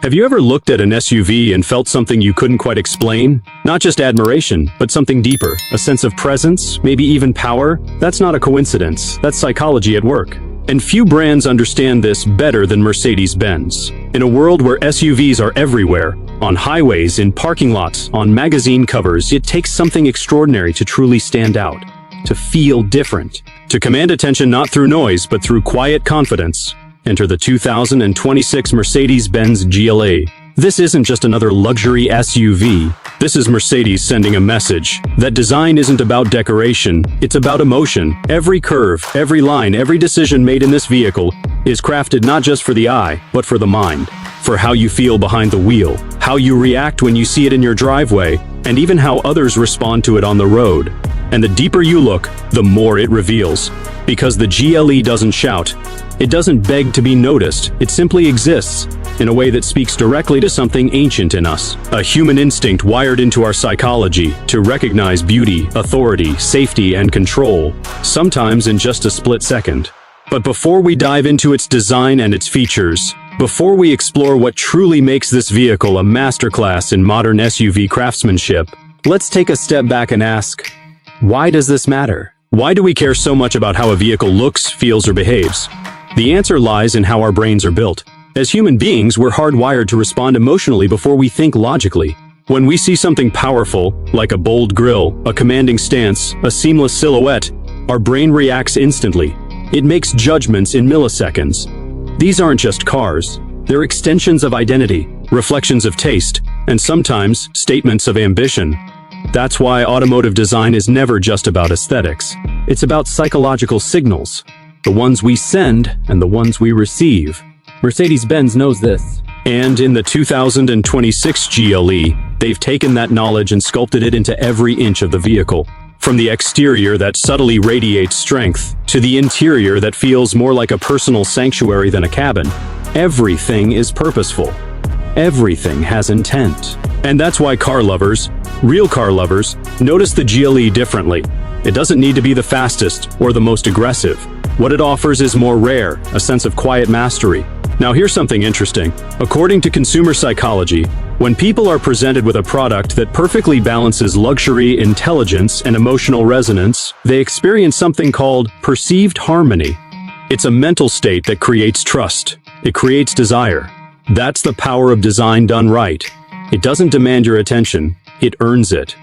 Have you ever looked at an SUV and felt something you couldn't quite explain? Not just admiration, but something deeper. A sense of presence, maybe even power? That's not a coincidence. That's psychology at work. And few brands understand this better than Mercedes Benz. In a world where SUVs are everywhere, on highways, in parking lots, on magazine covers, it takes something extraordinary to truly stand out, to feel different, to command attention not through noise, but through quiet confidence. Enter the 2026 Mercedes Benz GLE. This isn't just another luxury SUV. This is Mercedes sending a message that design isn't about decoration, it's about emotion. Every curve, every line, every decision made in this vehicle is crafted not just for the eye, but for the mind. For how you feel behind the wheel, how you react when you see it in your driveway, and even how others respond to it on the road. And the deeper you look, the more it reveals. Because the GLE doesn't shout, it doesn't beg to be noticed, it simply exists in a way that speaks directly to something ancient in us. A human instinct wired into our psychology to recognize beauty, authority, safety, and control, sometimes in just a split second. But before we dive into its design and its features, before we explore what truly makes this vehicle a masterclass in modern SUV craftsmanship, let's take a step back and ask, why does this matter? Why do we care so much about how a vehicle looks, feels, or behaves? The answer lies in how our brains are built. As human beings, we're hardwired to respond emotionally before we think logically. When we see something powerful, like a bold grille, a commanding stance, a seamless silhouette, our brain reacts instantly. It makes judgments in milliseconds. These aren't just cars. They're extensions of identity, reflections of taste, and sometimes statements of ambition. That's why automotive design is never just about aesthetics. It's about psychological signals, the ones we send and the ones we receive. Mercedes-Benz knows this. And in the 2026 GLE, they've taken that knowledge and sculpted it into every inch of the vehicle. From the exterior that subtly radiates strength, to the interior that feels more like a personal sanctuary than a cabin, everything is purposeful. Everything has intent. And that's why car lovers, real car lovers, notice the GLE differently. It doesn't need to be the fastest or the most aggressive. What it offers is more rare, a sense of quiet mastery. Now here's something interesting. According to consumer psychology, when people are presented with a product that perfectly balances luxury, intelligence, and emotional resonance, they experience something called perceived harmony. It's a mental state that creates trust. It creates desire. That's the power of design done right. It doesn't demand your attention, it earns it.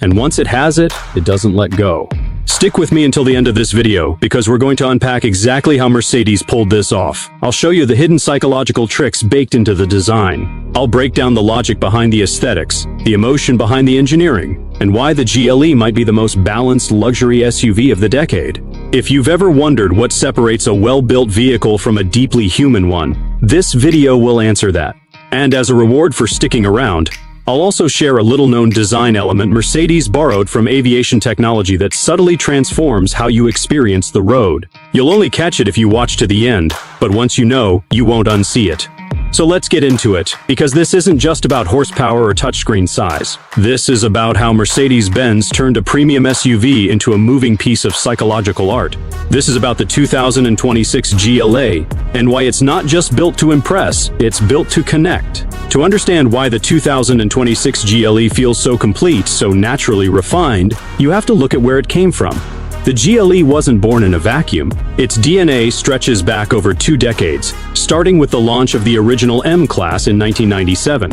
And once it has it, it doesn't let go. Stick with me until the end of this video, because we're going to unpack exactly how Mercedes pulled this off. I'll show you the hidden psychological tricks baked into the design. I'll break down the logic behind the aesthetics, the emotion behind the engineering, and why the GLE might be the most balanced luxury SUV of the decade. If you've ever wondered what separates a well-built vehicle from a deeply human one, this video will answer that. And as a reward for sticking around, I'll also share a little-known design element Mercedes borrowed from aviation technology that subtly transforms how you experience the road. You'll only catch it if you watch to the end, but once you know, you won't unsee it. So let's get into it, because this isn't just about horsepower or touchscreen size. This is about how Mercedes-Benz turned a premium SUV into a moving piece of psychological art. This is about the 2026 GLE, and why it's not just built to impress, it's built to connect. To understand why the 2026 GLE feels so complete, so naturally refined, you have to look at where it came from. The GLE wasn't born in a vacuum. Its DNA stretches back over 2 decades, starting with the launch of the original M-Class in 1997.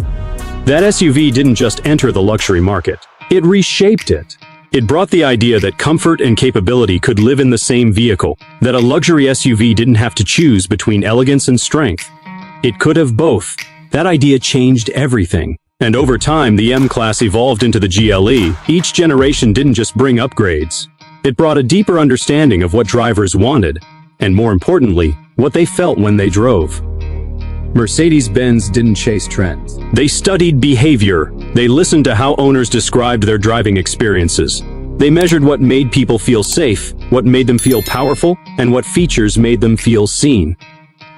That SUV didn't just enter the luxury market, it reshaped it. It brought the idea that comfort and capability could live in the same vehicle, that a luxury SUV didn't have to choose between elegance and strength. It could have both. That idea changed everything. And over time, the M-Class evolved into the GLE. Each generation didn't just bring upgrades. It brought a deeper understanding of what drivers wanted, and more importantly, what they felt when they drove. Mercedes-Benz didn't chase trends. They studied behavior. They listened to how owners described their driving experiences. They measured what made people feel safe, what made them feel powerful, and what features made them feel seen.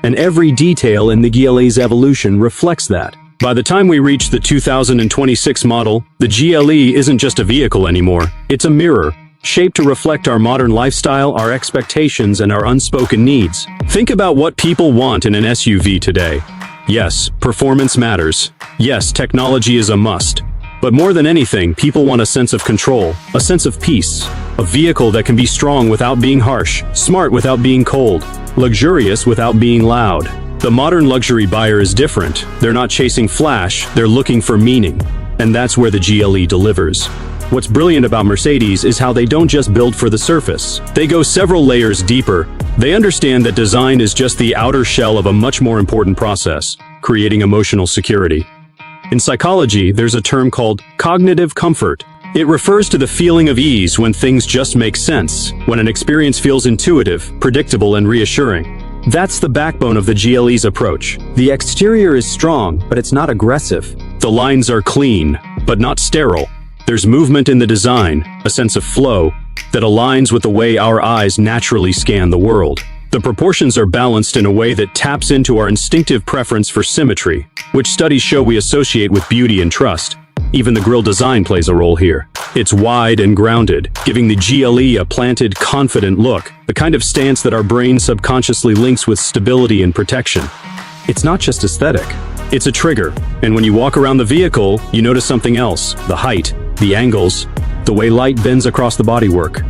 And every detail in the GLE's evolution reflects that. By the time we reach the 2026 model, the GLE isn't just a vehicle anymore. It's a mirror, shaped to reflect our modern lifestyle, our expectations, and our unspoken needs. Think about what people want in an SUV today. Yes, performance matters. Yes, technology is a must. But more than anything, people want a sense of control, a sense of peace. A vehicle that can be strong without being harsh, smart without being cold, luxurious without being loud. The modern luxury buyer is different. They're not chasing flash, they're looking for meaning. And that's where the GLE delivers. What's brilliant about Mercedes is how they don't just build for the surface. They go several layers deeper. They understand that design is just the outer shell of a much more important process, creating emotional security. In psychology, there's a term called cognitive comfort. It refers to the feeling of ease when things just make sense, when an experience feels intuitive, predictable, and reassuring. That's the backbone of the GLE's approach. The exterior is strong, but it's not aggressive. The lines are clean, but not sterile. There's movement in the design, a sense of flow, that aligns with the way our eyes naturally scan the world. The proportions are balanced in a way that taps into our instinctive preference for symmetry, which studies show we associate with beauty and trust. Even the grille design plays a role here. It's wide and grounded, giving the GLE a planted, confident look, the kind of stance that our brain subconsciously links with stability and protection. It's not just aesthetic. It's a trigger, and when you walk around the vehicle, you notice something else: the height, the angles, the way light bends across the bodywork.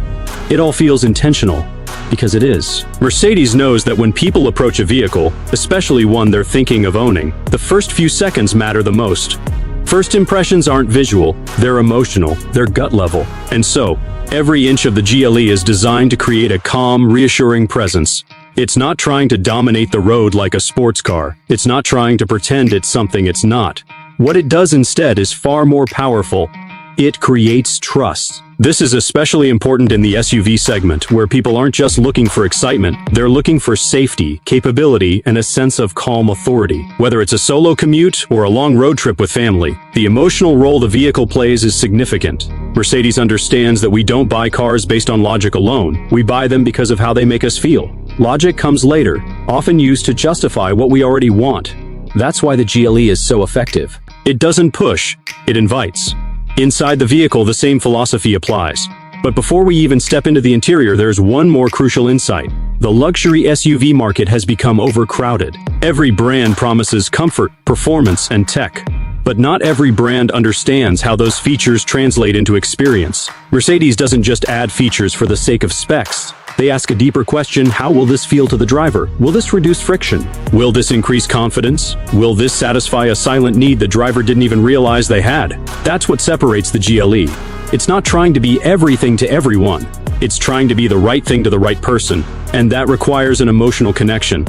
It all feels intentional, because it is. Mercedes knows that when people approach a vehicle, especially one they're thinking of owning, the first few seconds matter the most. First impressions aren't visual, they're emotional, they're gut level. And so, every inch of the GLE is designed to create a calm, reassuring presence. It's not trying to dominate the road like a sports car. It's not trying to pretend it's something it's not. What it does instead is far more powerful. It creates trust. This is especially important in the SUV segment, where people aren't just looking for excitement, they're looking for safety, capability, and a sense of calm authority. Whether it's a solo commute or a long road trip with family, the emotional role the vehicle plays is significant. Mercedes understands that we don't buy cars based on logic alone. We buy them because of how they make us feel. Logic comes later, often used to justify what we already want. That's why the GLE is so effective. It doesn't push, it invites. Inside the vehicle, the same philosophy applies. But before we even step into the interior, there's one more crucial insight. The luxury SUV market has become overcrowded. Every brand promises comfort, performance, and tech. But not every brand understands how those features translate into experience. Mercedes doesn't just add features for the sake of specs. They ask a deeper question: how will this feel to the driver? Will this reduce friction? Will this increase confidence? Will this satisfy a silent need the driver didn't even realize they had? That's what separates the GLE. It's not trying to be everything to everyone. It's trying to be the right thing to the right person, and that requires an emotional connection.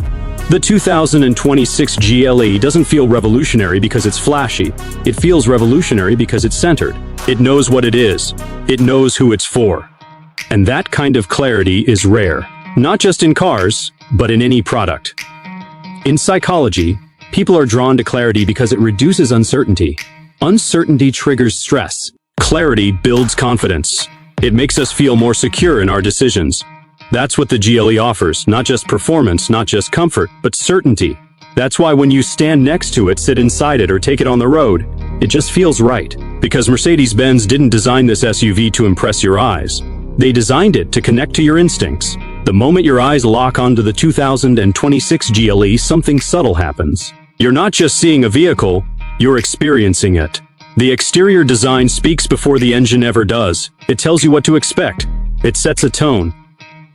The 2026 GLE doesn't feel revolutionary because it's flashy. It feels revolutionary because it's centered. It knows what it is. It knows who it's for. And that kind of clarity is rare, not just in cars, but in any product. In psychology, people are drawn to clarity because it reduces uncertainty. Uncertainty triggers stress. Clarity builds confidence. It makes us feel more secure in our decisions. That's what the GLE offers, not just performance, not just comfort, but certainty. That's why when you stand next to it, sit inside it, or take it on the road, it just feels right. Because Mercedes Benz didn't design this SUV to impress your eyes. They designed it to connect to your instincts. The moment your eyes lock onto the 2026 GLE, something subtle happens. You're not just seeing a vehicle, you're experiencing it. The exterior design speaks before the engine ever does. It tells you what to expect. It sets a tone.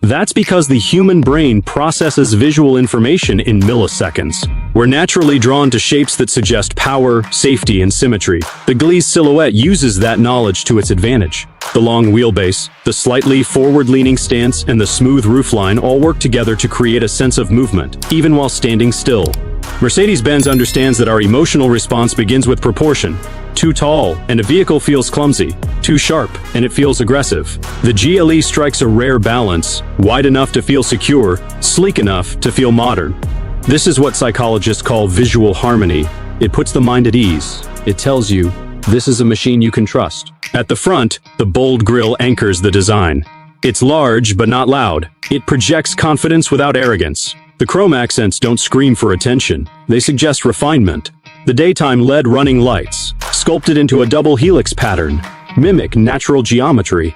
That's because the human brain processes visual information in milliseconds. We're naturally drawn to shapes that suggest power, safety, and symmetry. The GLE's silhouette uses that knowledge to its advantage. The long wheelbase, the slightly forward-leaning stance, and the smooth roofline all work together to create a sense of movement, even while standing still. Mercedes-Benz understands that our emotional response begins with proportion. Too tall, and a vehicle feels clumsy. Too sharp, and it feels aggressive. The GLE strikes a rare balance, wide enough to feel secure, sleek enough to feel modern. This is what psychologists call visual harmony. It puts the mind at ease. It tells you, this is a machine you can trust. At the front, the bold grille anchors the design. It's large, but not loud. It projects confidence without arrogance. The chrome accents don't scream for attention. They suggest refinement. The daytime LED running lights, sculpted into a double helix pattern, mimic natural geometry.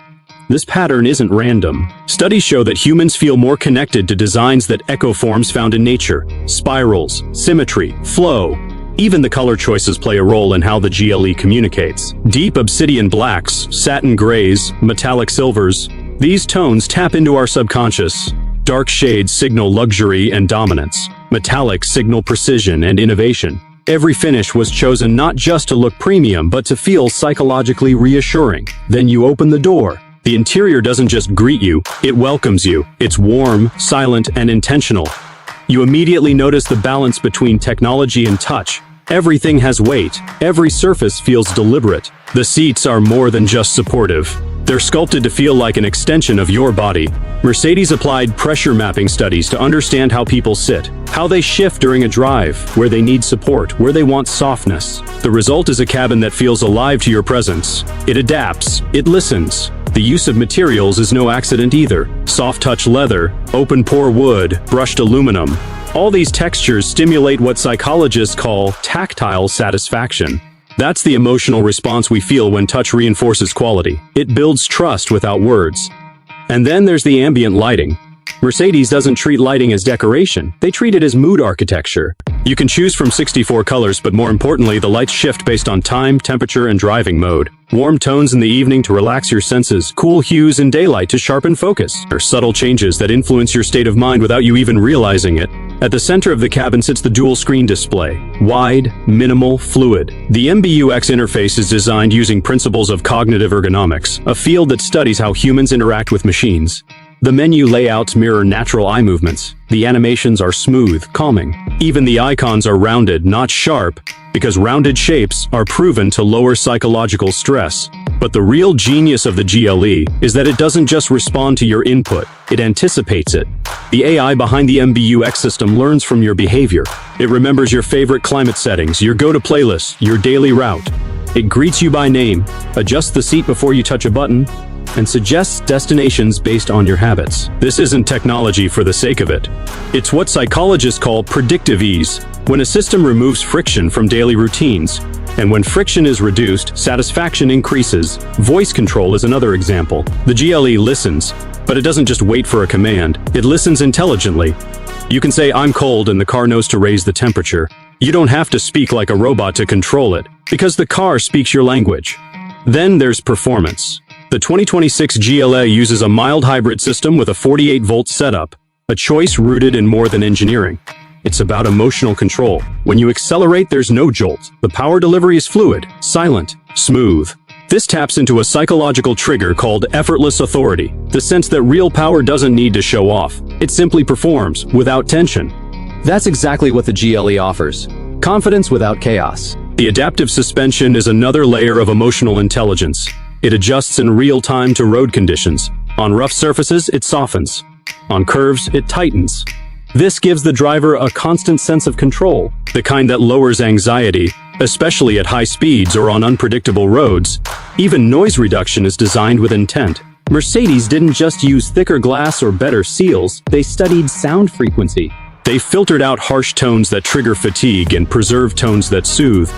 This pattern isn't random. Studies show that humans feel more connected to designs that echo forms found in nature. Spirals, symmetry, flow. Even the color choices play a role in how the GLE communicates. Deep obsidian blacks, satin grays, metallic silvers. These tones tap into our subconscious. Dark shades signal luxury and dominance. Metallics signal precision and innovation. Every finish was chosen not just to look premium, but to feel psychologically reassuring. Then you open the door. The interior doesn't just greet you, it welcomes you. It's warm, silent, and intentional. You immediately notice the balance between technology and touch. Everything has weight. Every surface feels deliberate. The seats are more than just supportive. They're sculpted to feel like an extension of your body. Mercedes applied pressure mapping studies to understand how people sit, how they shift during a drive, where they need support, where they want softness. The result is a cabin that feels alive to your presence. It adapts. It listens. The use of materials is no accident either. Soft-touch leather, open-pore wood, brushed aluminum. All these textures stimulate what psychologists call tactile satisfaction. That's the emotional response we feel when touch reinforces quality. It builds trust without words. And then there's the ambient lighting. Mercedes doesn't treat lighting as decoration. They treat it as mood architecture. You can choose from 64 colors, but more importantly, the lights shift based on time, temperature, and driving mode. Warm tones in the evening to relax your senses, cool hues in daylight to sharpen focus. There are subtle changes that influence your state of mind without you even realizing it. At the center of the cabin sits the dual-screen display. Wide, minimal, fluid. The MBUX interface is designed using principles of cognitive ergonomics, a field that studies how humans interact with machines. The menu layouts mirror natural eye movements. The animations are smooth, calming. Even the icons are rounded, not sharp, because rounded shapes are proven to lower psychological stress. But the real genius of the GLE is that it doesn't just respond to your input, it anticipates it. The AI behind the MBUX system learns from your behavior. It remembers your favorite climate settings, your go-to playlist, your daily route. It greets you by name, adjusts the seat before you touch a button, and suggests destinations based on your habits. This isn't technology for the sake of it. It's what psychologists call predictive ease, when a system removes friction from daily routines. And when friction is reduced, satisfaction increases. Voice control is another example. The GLE listens, but it doesn't just wait for a command. It listens intelligently. You can say, "I'm cold," and the car knows to raise the temperature. You don't have to speak like a robot to control it, because the car speaks your language. Then there's performance. The 2026 GLE uses a mild hybrid system with a 48-volt setup, a choice rooted in more than engineering. It's about emotional control. When you accelerate, there's no jolt. The power delivery is fluid, silent, smooth. This taps into a psychological trigger called effortless authority, the sense that real power doesn't need to show off. It simply performs, without tension. That's exactly what the GLE offers. Confidence without chaos. The adaptive suspension is another layer of emotional intelligence. It adjusts in real time to road conditions. On rough surfaces, it softens. On curves, it tightens. This gives the driver a constant sense of control, the kind that lowers anxiety, especially at high speeds or on unpredictable roads. Even noise reduction is designed with intent. Mercedes didn't just use thicker glass or better seals, they studied sound frequency. They filtered out harsh tones that trigger fatigue and preserve tones that soothe.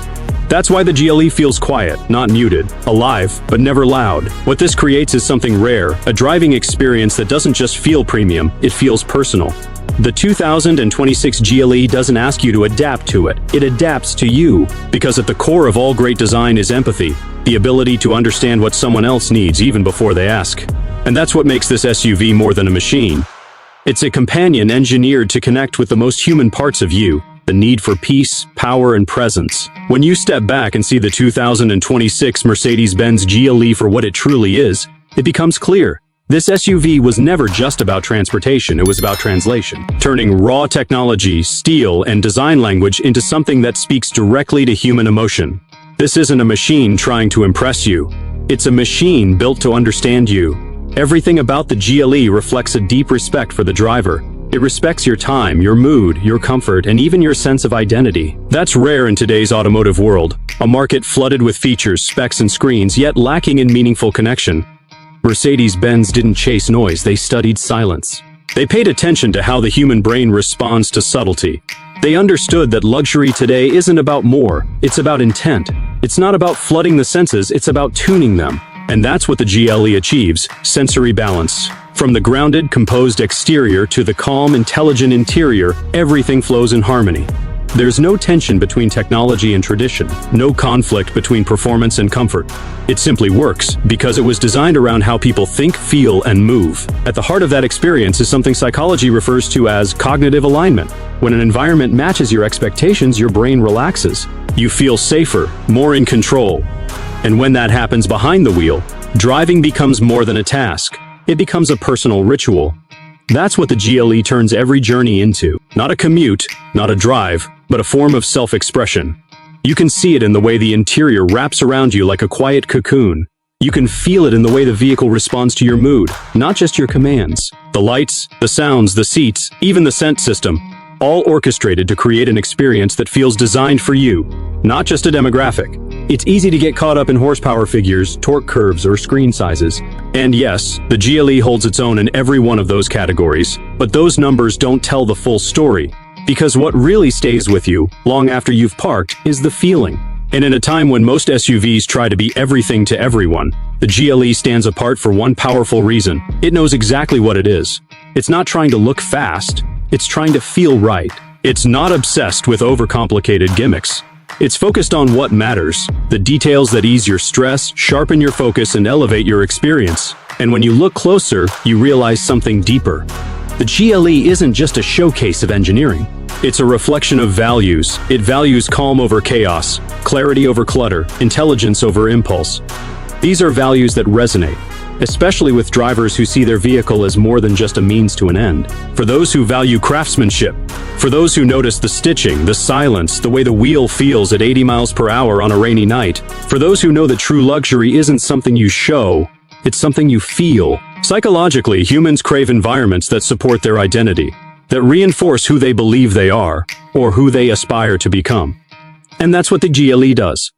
That's why the GLE feels quiet, not muted, alive, but never loud. What this creates is something rare, a driving experience that doesn't just feel premium, it feels personal. The 2026 GLE doesn't ask you to adapt to it, it adapts to you. Because at the core of all great design is empathy, the ability to understand what someone else needs even before they ask. And that's what makes this SUV more than a machine. It's a companion engineered to connect with the most human parts of you. The need for peace, power, and presence. When you step back and see the 2026 Mercedes Benz GLE for what it truly is, it becomes clear. This SUV was never just about transportation, it was about translation. Turning raw technology, steel, and design language into something that speaks directly to human emotion. This isn't a machine trying to impress you. It's a machine built to understand you. Everything about the GLE reflects a deep respect for the driver. It respects your time, your mood, your comfort, and even your sense of identity. That's rare in today's automotive world, a market flooded with features, specs, and screens, yet lacking in meaningful connection. Mercedes-Benz didn't chase noise, they studied silence. They paid attention to how the human brain responds to subtlety. They understood that luxury today isn't about more, it's about intent. It's not about flooding the senses, it's about tuning them. And that's what the GLE achieves: sensory balance. From the grounded, composed exterior to the calm, intelligent interior, everything flows in harmony. There's no tension between technology and tradition, no conflict between performance and comfort. It simply works because it was designed around how people think, feel, and move. At the heart of that experience is something psychology refers to as cognitive alignment. When an environment matches your expectations, your brain relaxes. You feel safer, more in control. And when that happens behind the wheel, driving becomes more than a task. It becomes a personal ritual. That's what the GLE turns every journey into. Not a commute, not a drive, but a form of self-expression. You can see it in the way the interior wraps around you like a quiet cocoon. You can feel it in the way the vehicle responds to your mood, not just your commands. The lights, the sounds, the seats, even the scent system, all orchestrated to create an experience that feels designed for you, not just a demographic. It's easy to get caught up in horsepower figures, torque curves, or screen sizes. And yes, the GLE holds its own in every one of those categories, but those numbers don't tell the full story. Because what really stays with you, long after you've parked, is the feeling. And in a time when most SUVs try to be everything to everyone, the GLE stands apart for one powerful reason. It knows exactly what it is. It's not trying to look fast, it's trying to feel right. It's not obsessed with overcomplicated gimmicks. It's focused on what matters, the details that ease your stress, sharpen your focus, and elevate your experience. And when you look closer, you realize something deeper. The GLE isn't just a showcase of engineering. It's a reflection of values. It values calm over chaos, clarity over clutter, intelligence over impulse. These are values that resonate, especially with drivers who see their vehicle as more than just a means to an end. For those who value craftsmanship, for those who notice the stitching, the silence, the way the wheel feels at 80 miles per hour on a rainy night, for those who know that true luxury isn't something you show, it's something you feel. Psychologically, humans crave environments that support their identity, that reinforce who they believe they are, or who they aspire to become. And that's what the GLE does.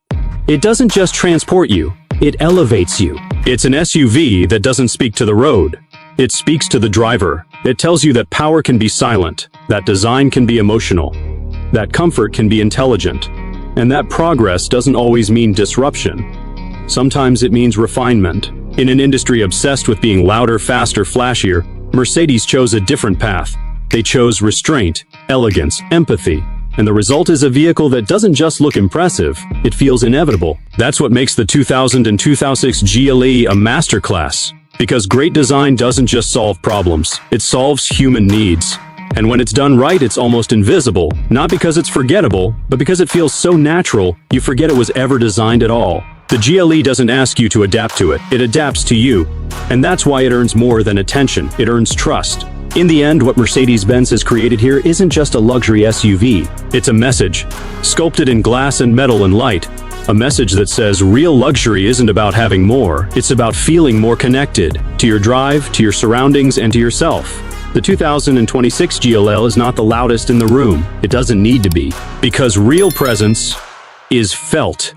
It doesn't just transport you, it elevates you. It's an SUV that doesn't speak to the road. It speaks to the driver. It tells you that power can be silent, that design can be emotional, that comfort can be intelligent, and that progress doesn't always mean disruption. Sometimes it means refinement. In an industry obsessed with being louder, faster, flashier, Mercedes chose a different path. They chose restraint, elegance, empathy. And the result is a vehicle that doesn't just look impressive, it feels inevitable. That's what makes the 2000 and 2006 GLE a masterclass. Because great design doesn't just solve problems, it solves human needs. And when it's done right, it's almost invisible, not because it's forgettable, but because it feels so natural, you forget it was ever designed at all. The GLE doesn't ask you to adapt to it, it adapts to you. And that's why it earns more than attention, it earns trust. In the end, what Mercedes Benz has created here isn't just a luxury SUV, it's a message, sculpted in glass and metal and light. A message that says real luxury isn't about having more, it's about feeling more connected to your drive, to your surroundings, and to yourself. The 2026 GLE is not the loudest in the room. It doesn't need to be, because real presence is felt.